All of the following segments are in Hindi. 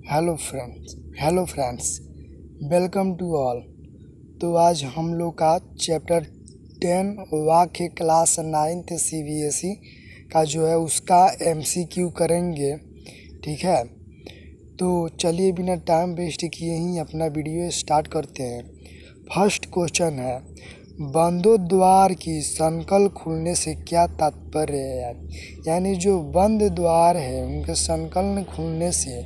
Hello friends, welcome to all. तो आज हम लोग का चैप्टर 10 वाक्य क्लास 9th CBSE का जो है उसका MCQ करेंगे। ठीक है, तो चलिए बिना टाइम वेस्ट किए ही अपना वीडियो स्टार्ट करते हैं। फर्स्ट क्वेश्चन है, बंदों द्वार की संकल खुलने से क्या तात्पर्य है? यानी जो बंद द्वार है उनके संकल खुलने से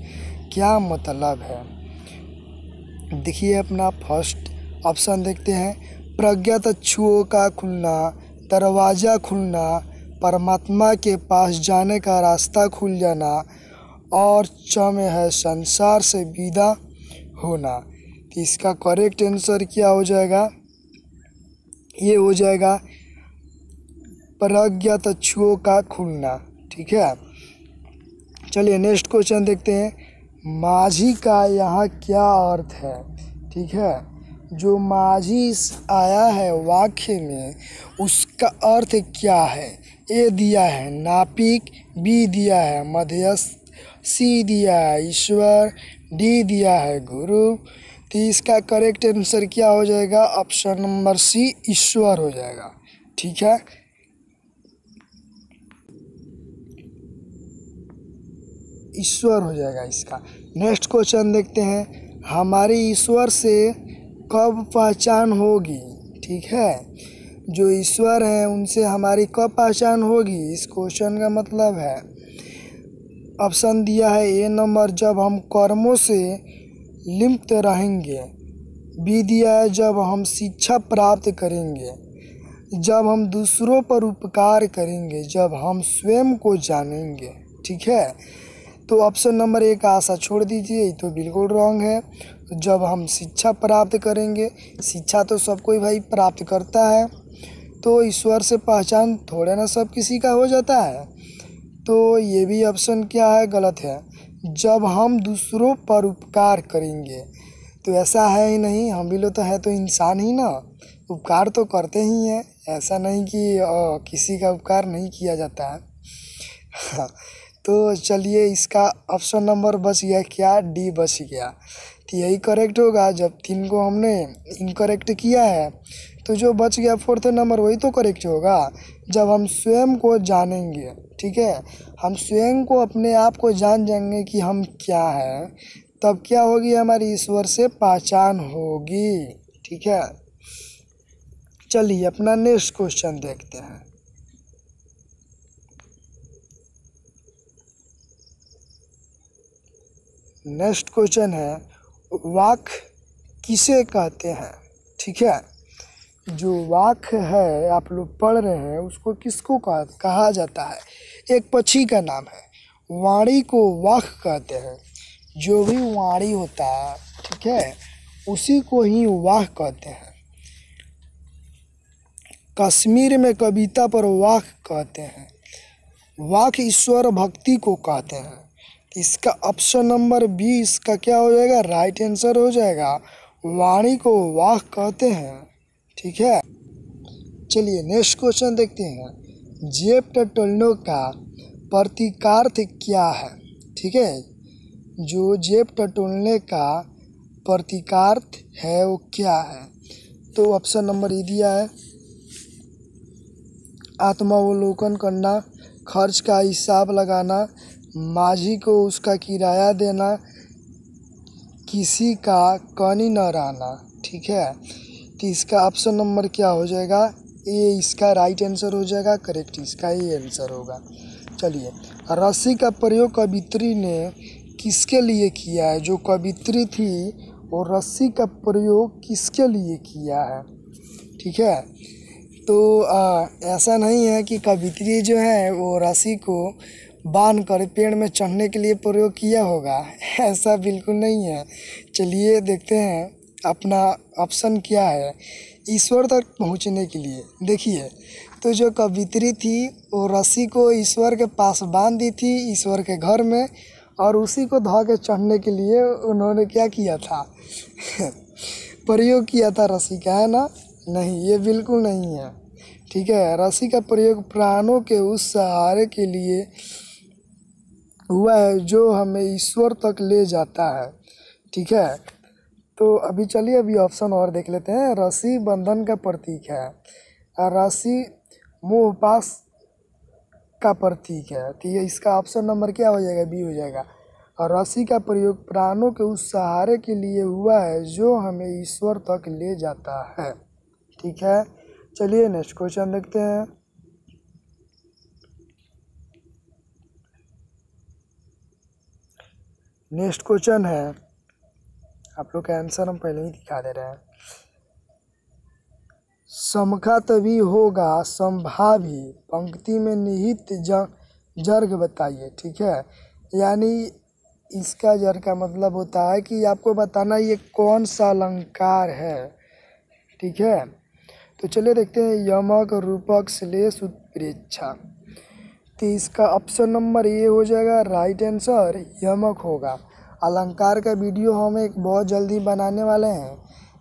क्या मतलब है? देखिए, अपना फर्स्ट ऑप्शन देखते हैं। प्रज्ञाचक्षुओं का खुलना, दरवाज़ा खुलना, परमात्मा के पास जाने का रास्ता खुल जाना, और च में है संसार से विदा होना। तो इसका करेक्ट आंसर क्या हो जाएगा? ये हो जाएगा प्रज्ञाचक्षुओं का खुलना। ठीक है, चलिए नेक्स्ट क्वेश्चन देखते हैं। माझी का यहाँ क्या अर्थ है? ठीक है, जो माझी आया है वाक्य में उसका अर्थ क्या है? ए दिया है नापिक, बी दिया है मध्यस्थ, सी दिया है ईश्वर, डी दिया है गुरु। तो इसका करेक्ट आंसर क्या हो जाएगा? ऑप्शन नंबर सी, ईश्वर हो जाएगा। ठीक है, ईश्वर हो जाएगा इसका। नेक्स्ट क्वेश्चन देखते हैं। हमारी ईश्वर से कब पहचान होगी? ठीक है, जो ईश्वर हैं उनसे हमारी कब पहचान होगी? इस क्वेश्चन का मतलब है, ऑप्शन दिया है ए नंबर, जब हम कर्मों से लिप्त रहेंगे। बी दिया है जब हम शिक्षा प्राप्त करेंगे, जब हम दूसरों पर उपकार करेंगे, जब हम स्वयं को जानेंगे। ठीक है, तो ऑप्शन नंबर ए का आशा छोड़ दीजिए, ये तो बिल्कुल रॉन्ग है। जब हम शिक्षा प्राप्त करेंगे, शिक्षा तो सब कोई भाई प्राप्त करता है, तो ईश्वर से पहचान थोड़ा ना सब किसी का हो जाता है। तो ये भी ऑप्शन क्या है? गलत है। जब हम दूसरों पर उपकार करेंगे, तो ऐसा है ही नहीं, हम भी लोग तो है तो इंसान ही ना, उपकार तो करते ही हैं। ऐसा नहीं कि किसी का उपकार नहीं किया जाता है। तो चलिए, इसका ऑप्शन नंबर बच गया क्या? डी बच गया। तो यही करेक्ट होगा। जब 3 को हमने इनकरेक्ट किया है तो जो बच गया 4th नंबर वही तो करेक्ट होगा। जब हम स्वयं को जानेंगे, ठीक है, हम स्वयं को अपने आप को जान जाएंगे कि हम क्या हैं, तब क्या होगी? हमारी ईश्वर से पहचान होगी। ठीक है, चलिए अपना नेक्स्ट क्वेश्चन देखते हैं। नेक्स्ट क्वेश्चन है, वाक किसे कहते हैं? ठीक है, जो वाक है आप लोग पढ़ रहे हैं उसको किसको कहा जाता है? एक पक्षी का नाम है, वाणी को वाक कहते हैं। जो भी वाणी होता है, ठीक है, उसी को ही वाक कहते हैं। कश्मीर में कविता पर वाक कहते हैं। वाक ईश्वर भक्ति को कहते हैं। इसका ऑप्शन नंबर 20 इसका क्या हो जाएगा? राइट आंसर हो जाएगा। वाणी को वाक कहते हैं। ठीक है, चलिए नेक्स्ट क्वेश्चन देखते हैं। जेब टटोलने का प्रतीकार्थ क्या है? ठीक है, जो जेब टटोलने का प्रतीकार्थ है वो क्या है? तो ऑप्शन नंबर ए दिया है, आत्मावलोकन करना, खर्च का हिसाब लगाना, माझी को उसका किराया देना, किसी का कनी न रहना। ठीक है, तो इसका ऑप्शन नंबर क्या हो जाएगा? ये इसका राइट आंसर हो जाएगा। करेक्ट इसका ये आंसर होगा। चलिए, रस्सी का प्रयोग कवित्री ने किसके लिए किया है? जो कवित्री थी वो रस्सी का प्रयोग किसके लिए किया है? ठीक है, तो ऐसा नहीं है कि कवित्री जो है वो रस्सी को बांध कर पेड़ में चढ़ने के लिए प्रयोग किया होगा, ऐसा बिल्कुल नहीं है। चलिए देखते हैं अपना ऑप्शन क्या है। ईश्वर तक पहुंचने के लिए, देखिए, तो जो कवित्री थी वो रस्सी को ईश्वर के पास बांध दी थी, ईश्वर के घर में, और उसी को धा के चढ़ने के लिए उन्होंने क्या किया था? प्रयोग किया था रस्सी का, है ना? नहीं, ये बिल्कुल नहीं है। ठीक है, रस्सी का प्रयोग प्राणों के उस सहारे के लिए हुआ है जो हमें ईश्वर तक ले जाता है। ठीक है, तो अभी चलिए अभी ऑप्शन और देख लेते हैं। रस्सी बंधन का प्रतीक है और रस्सी मोह पाश का प्रतीक है। तो ये इसका ऑप्शन नंबर क्या हो जाएगा? बी हो जाएगा। और रस्सी का प्रयोग प्राणों के उस सहारे के लिए हुआ है जो हमें ईश्वर तक ले जाता है। ठीक है, चलिए नेक्स्ट क्वेश्चन देखते हैं। नेक्स्ट क्वेश्चन है, आप लोग का आंसर हम पहले ही दिखा दे रहे हैं। समखा तभी होगा संभावी, पंक्ति में निहित जर्ग बताइए। ठीक है, यानी इसका जर्ग का मतलब होता है कि आपको बताना ये कौन सा अलंकार है। ठीक है, तो चलिए देखते हैं। यमक, रूपक, श्लेष, उत्प्रेक्षा। तो इसका ऑप्शन नंबर ए हो जाएगा राइट आंसर, यमक होगा। अलंकार का वीडियो हम एक बहुत जल्दी बनाने वाले हैं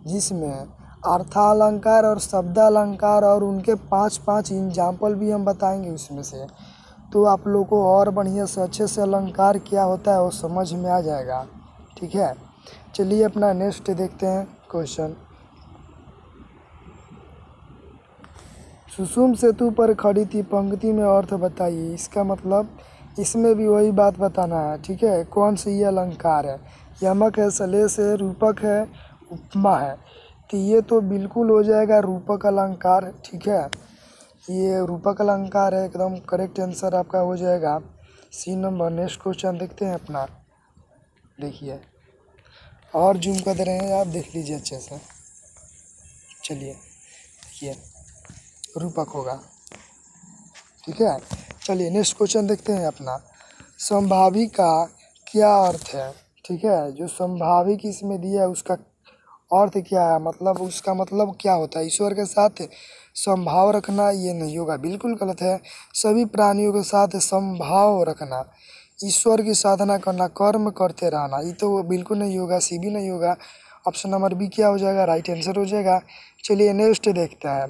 जिसमें अर्थालंकार और शब्दालंकार और उनके 5-5 एग्जाम्पल भी हम बताएंगे उसमें से। तो आप लोग को और बढ़िया से अच्छे से अलंकार क्या होता है वो समझ में आ जाएगा। ठीक है, चलिए अपना नेक्स्ट देखते हैं क्वेश्चन। सुषुम सेतु पर खड़ी थी, पंक्ति में अर्थ बताइए। इसका मतलब इसमें भी वही बात बताना है। ठीक है, कौन सी ये अलंकार है? यमक है, श्लेष है, रूपक है, उपमा है। तो ये तो बिल्कुल हो जाएगा रूपक अलंकार। ठीक है, ये रूपक अलंकार है, एकदम करेक्ट आंसर आपका हो जाएगा सी नंबर। नेक्स्ट क्वेश्चन देखते हैं अपना। देखिए और जूम कर दे रहे हैं, आप देख लीजिए अच्छे से। चलिए देखिए रूपक होगा। ठीक है, चलिए नेक्स्ट क्वेश्चन देखते हैं अपना। संभावी का क्या अर्थ है? ठीक है, जो संभाविक इसमें दिया है उसका अर्थ क्या है, मतलब उसका मतलब क्या होता है? ईश्वर के साथ समभाव रखना, ये नहीं होगा, बिल्कुल गलत है। सभी प्राणियों के साथ समभाव रखना, ईश्वर की साधना करना, कर्म करते रहना, ये तो बिल्कुल नहीं होगा, सी भी नहीं होगा। ऑप्शन नंबर बी क्या हो जाएगा? राइट आंसर हो जाएगा। चलिए नेक्स्ट देखते हैं।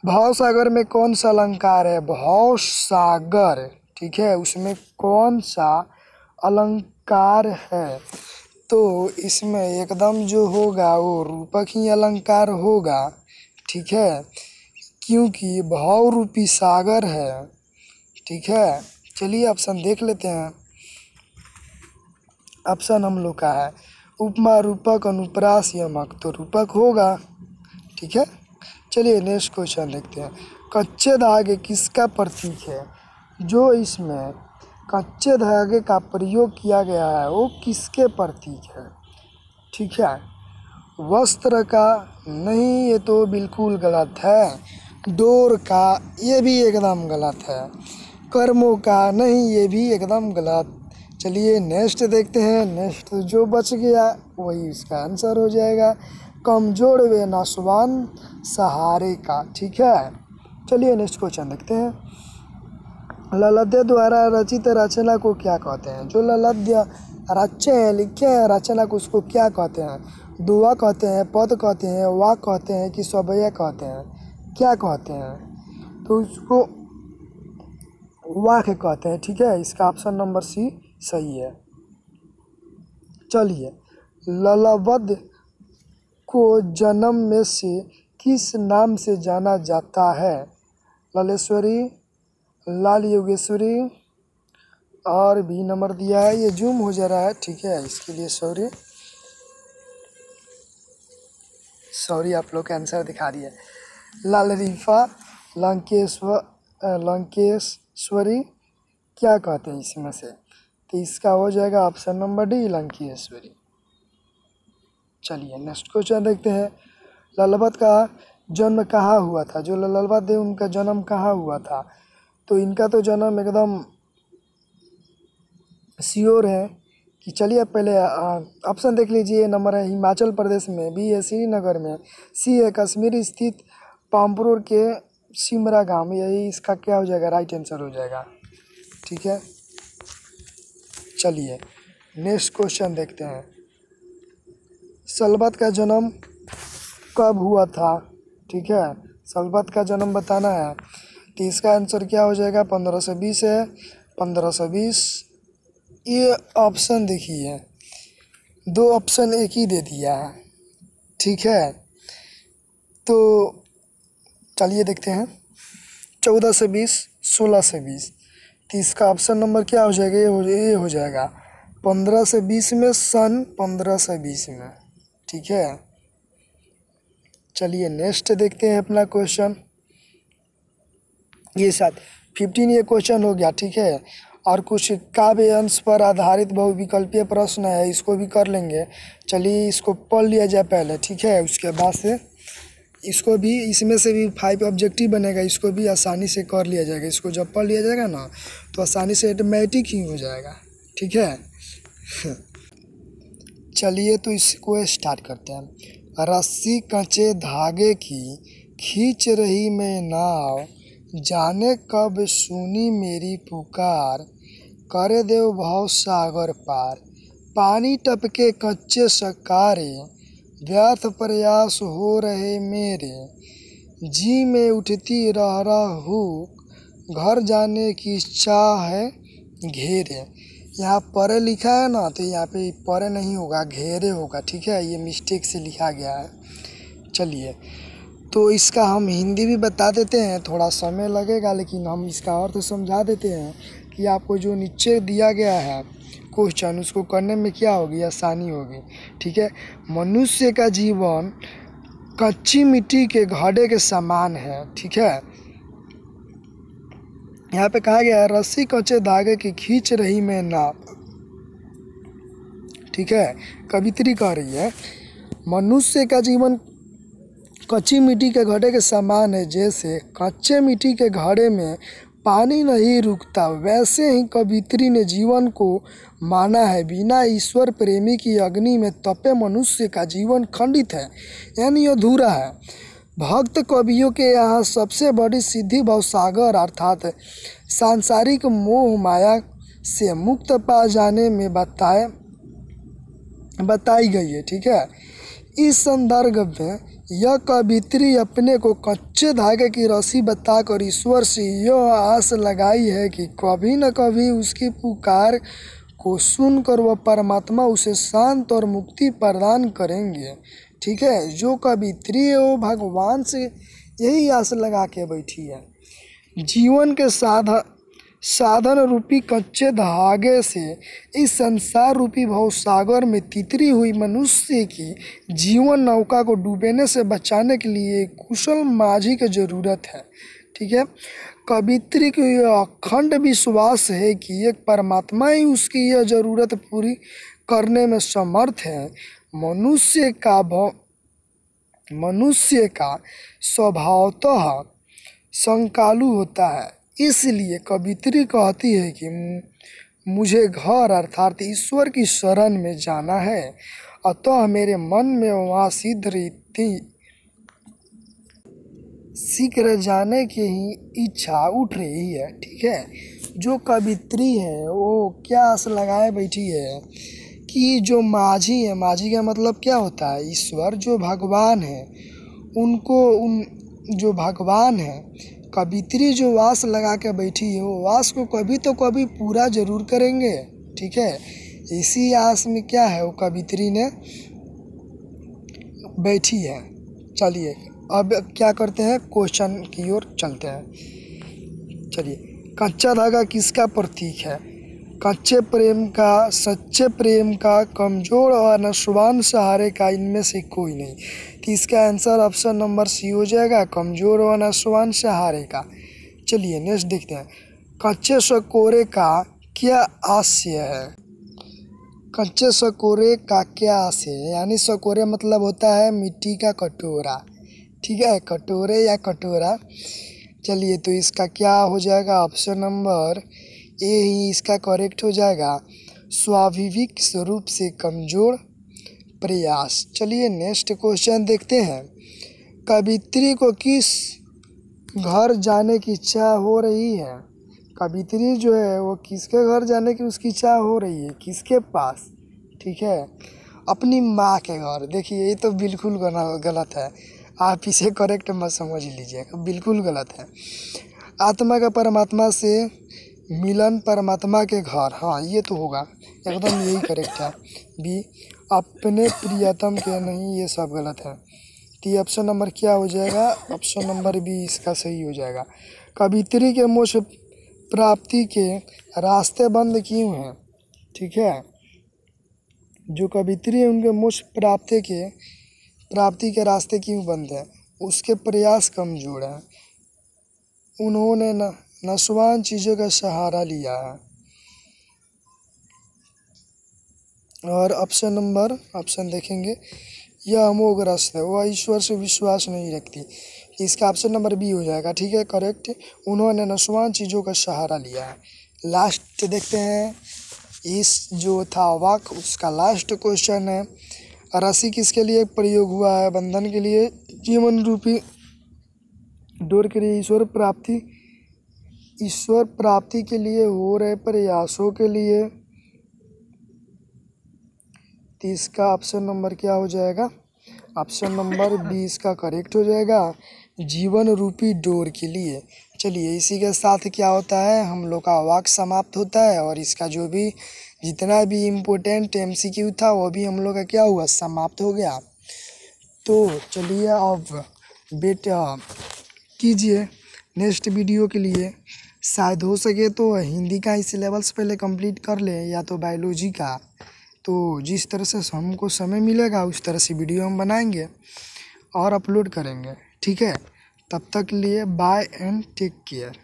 भाव सागर में कौन सा अलंकार है? भाव सागर, ठीक है, उसमें कौन सा अलंकार है? तो इसमें एकदम जो होगा वो रूपक ही अलंकार होगा। ठीक है, क्योंकि भाव रूपी सागर है। ठीक है, चलिए ऑप्शन देख लेते हैं। ऑप्शन हम लोग का है उपमा, रूपक, अनुप्रास, यमक। तो रूपक होगा। ठीक है, चलिए नेक्स्ट क्वेश्चन देखते हैं। कच्चे धागे किसका प्रतीक है? जो इसमें कच्चे धागे का प्रयोग किया गया है वो किसके प्रतीक है? ठीक है, वस्त्र का नहीं, ये तो बिल्कुल गलत है। डोर का, ये भी एकदम गलत है। कर्मों का नहीं, ये भी एकदम गलत। चलिए नेक्स्ट देखते हैं। नेक्स्ट जो बच गया वही इसका आंसर हो जाएगा। कमजोर व नासवान सहारे का। ठीक है, चलिए नेक्स्ट क्वेश्चन देखते हैं। ललद्य द्वारा रचित रचना को क्या कहते हैं? जो ललद्य रचे हैं, लिखे हैं रचना को, उसको क्या कहते हैं? दुआ कहते हैं, पद कहते हैं, वाक कहते हैं कि स्वभय कहते हैं? क्या कहते हैं? तो उसको वाक कहते हैं। ठीक है, इसका ऑप्शन नंबर सी सही है। चलिए, ललबद्ध को जन्म में से किस नाम से जाना जाता है? ललेश्वरी, लाल योगेश्वरी, और भी नंबर दिया है, ये जूम हो जा रहा है। ठीक है, इसके लिए सॉरी आप लोग का आंसर दिखा दिया। लाल रीफा, लंकेश्वरी, क्या कहते हैं इसमें से? तो इसका हो जाएगा ऑप्शन नंबर डी, लंकेश्वरी। चलिए नेक्स्ट क्वेश्चन देखते हैं। ललबद्ध का जन्म कहाँ हुआ था? जो ललबद्ध है उनका जन्म कहाँ हुआ था? तो इनका तो जन्म एकदम श्योर है कि चलिए पहले ऑप्शन देख लीजिए। नंबर है हिमाचल प्रदेश में, बी है श्रीनगर में, सी है कश्मीर स्थित पामपुर के सिमरा गांव। यही इसका क्या हो जाएगा? राइट आंसर हो जाएगा। ठीक है, चलिए नेक्स्ट क्वेश्चन देखते हैं। सलबत का जन्म कब हुआ था? ठीक है, सलबत का जन्म बताना है। तो इसका आंसर क्या हो जाएगा? 1520 है, 1520, ये ऑप्शन देखिए, 2 ऑप्शन एक ही दे दिया है, ठीक है। तो चलिए देखते हैं, 14 से 20, 16 से 20। तो इसका ऑप्शन नंबर क्या हो जाएगा? ये हो जाएगा 15 से 20 में, सन 15 से 20 में, ठीक है। चलिए नेक्स्ट देखते हैं अपना क्वेश्चन। ये साथ 15 ये क्वेश्चन हो गया, ठीक है। और कुछ काव्य अंश पर आधारित बहुविकल्पीय प्रश्न है, इसको भी कर लेंगे। चलिए इसको पढ़ लिया जाए पहले, ठीक है। उसके बाद से इसको भी, इसमें से भी 5 ऑब्जेक्टिव बनेगा, इसको भी आसानी से कर लिया जाएगा। इसको जब पढ़ लिया जाएगा ना तो आसानी से ऑटोमेटिक ही हो जाएगा, ठीक है। चलिए तो इसको स्टार्ट करते हैं। रस्सी कच्चे धागे की खींच रही मैं नाव, जाने कब सुनी मेरी पुकार, करे देव भव सागर पार, पानी टपके कच्चे सकारे, व्यर्थ प्रयास हो रहे मेरे, जी में उठती रह हूँ, घर जाने की इच्छा है घेरे। यहाँ परे लिखा है ना, तो यहाँ पे परे नहीं होगा, घेरे होगा, ठीक है। ये मिस्टेक से लिखा गया है। चलिए तो इसका हम हिंदी भी बता देते हैं, थोड़ा समय लगेगा लेकिन हम इसका अर्थ समझा देते हैं कि आपको जो नीचे दिया गया है क्वेश्चन, उसको करने में क्या होगी, आसानी होगी, ठीक है। मनुष्य का जीवन कच्ची मिट्टी के घड़े के समान है, ठीक है। यहाँ पे कहा गया है रस्सी कच्चे धागे की खींच रही मैं नाव, ठीक है। कवित्री कह रही है मनुष्य का जीवन कच्ची मिट्टी के घड़े के समान है, जैसे कच्चे मिट्टी के घड़े में पानी नहीं रुकता, वैसे ही कवित्री ने जीवन को माना है। बिना ईश्वर प्रेमी की अग्नि में तपे मनुष्य का जीवन खंडित है, यानी अधूरा है। भक्त कवियों के यहाँ सबसे बड़ी सिद्धि भवसागर अर्थात सांसारिक मोह माया से मुक्त पा जाने में बताई गई है, ठीक है। इस संदर्भ में यह कवित्री अपने को कच्चे धागे की रस्सी बताकर ईश्वर से यह आस लगाई है कि कभी न कभी उसकी पुकार को सुनकर वह परमात्मा उसे शांत और मुक्ति प्रदान करेंगे, ठीक है। जो कवित्री है वो भगवान से यही आस लगा के बैठी है। जीवन के साधन रूपी कच्चे धागे से इस संसार रूपी भवसागर में तितरी हुई मनुष्य की जीवन नौका को डूबने से बचाने के लिए कुशल माझी की जरूरत है, ठीक है। कवित्री को यह अखंड विश्वास है कि एक परमात्मा ही उसकी यह जरूरत पूरी करने में समर्थ है। मनुष्य का स्वभावतः संकालु होता है, इसलिए कवित्री कहती है कि मुझे घर अर्थात ईश्वर की शरण में जाना है, अतः मेरे मन में वहाँ शीघ्र जाने की ही इच्छा उठ रही है, ठीक है। जो कवित्री है वो क्या आस लगाए बैठी है कि जो माझी है, माझी का मतलब क्या होता है, ईश्वर जो भगवान है, जो भगवान है, कवित्री जो वास लगा के बैठी है वो वास को कभी तो कभी पूरा जरूर करेंगे, ठीक है। इसी आस में क्या है वो कवित्री ने बैठी है। चलिए अब क्या करते हैं, क्वेश्चन की ओर चलते हैं। चलिए, कच्चा धागा किसका प्रतीक है? कच्चे प्रेम का, सच्चे प्रेम का, कमजोर और नशवान सहारे का, इनमें से कोई नहीं। तो इसका आंसर ऑप्शन नंबर सी हो जाएगा, कमजोर और नशवान सहारे का। चलिए नेक्स्ट देखते हैं, कच्चे सकोरे का क्या आशय है? कच्चे सकोरे का क्या आशय है? यानी सकोरे मतलब होता है मिट्टी का कटोरा, ठीक है, कटोरे या कटोरा। चलिए तो इसका क्या हो जाएगा, ऑप्शन नंबर ए ही इसका करेक्ट हो जाएगा, स्वाभाविक स्वरूप से कमजोर प्रयास। चलिए नेक्स्ट क्वेश्चन देखते हैं, कवित्री को किस घर जाने की इच्छा हो रही है? कवित्री जो है वो किसके घर जाने की उसकी इच्छा हो रही है, किसके पास? ठीक है, अपनी माँ के घर। देखिए ये तो बिल्कुल गलत है, आप इसे करेक्ट मत समझ लीजिएगा, बिल्कुल गलत है। आत्मा का परमात्मा से मिलन परमात्मा के घर, हाँ ये तो होगा, एकदम यही करेक्ट है। बी, अपने प्रियतम के, नहीं ये सब गलत है। तो ये ऑप्शन नंबर क्या हो जाएगा, ऑप्शन नंबर बी इसका सही हो जाएगा। कवित्री के मोक्ष प्राप्ति के रास्ते बंद क्यों हैं? ठीक है, जो कवित्री है उनके मोक्ष प्राप्ति के रास्ते क्यों बंद है? उसके प्रयास कमजोर हैं, उन्होंने नस्वान चीज़ों का सहारा लिया है। और ऑप्शन देखेंगे, यह मोहग्रस्त है, वह ईश्वर से विश्वास नहीं रखती। इसका ऑप्शन नंबर बी हो जाएगा। ठीक है, करेक्ट, उन्होंने नस्वान चीज़ों का सहारा लिया है। लास्ट देखते हैं, इस जो था वाक्य उसका लास्ट क्वेश्चन है, रस्सी किसके लिए प्रयोग हुआ है? बंधन के लिए, जीवन रूपी डोर के लिए, ईश्वर प्राप्ति के लिए हो रहे प्रयासों के लिए। तो इसका ऑप्शन नंबर क्या हो जाएगा? ऑप्शन नंबर बी इसका करेक्ट हो जाएगा, जीवन रूपी डोर के लिए। चलिए, इसी के साथ क्या होता है, हम लोग का वाक्य समाप्त होता है और इसका जो भी जितना भी इम्पोर्टेंट MCQ था वो भी हम लोग का क्या हुआ, समाप्त हो गया। तो चलिए अब बेटा कीजिए नेक्स्ट वीडियो के लिए, शायद हो सके तो हिंदी का ही सिलेबस पहले कंप्लीट कर ले या तो बायोलॉजी का। तो जिस तरह से हमको समय मिलेगा उस तरह से वीडियो हम बनाएंगे और अपलोड करेंगे। ठीक है, तब तक के लिए बाय एंड टेक केयर।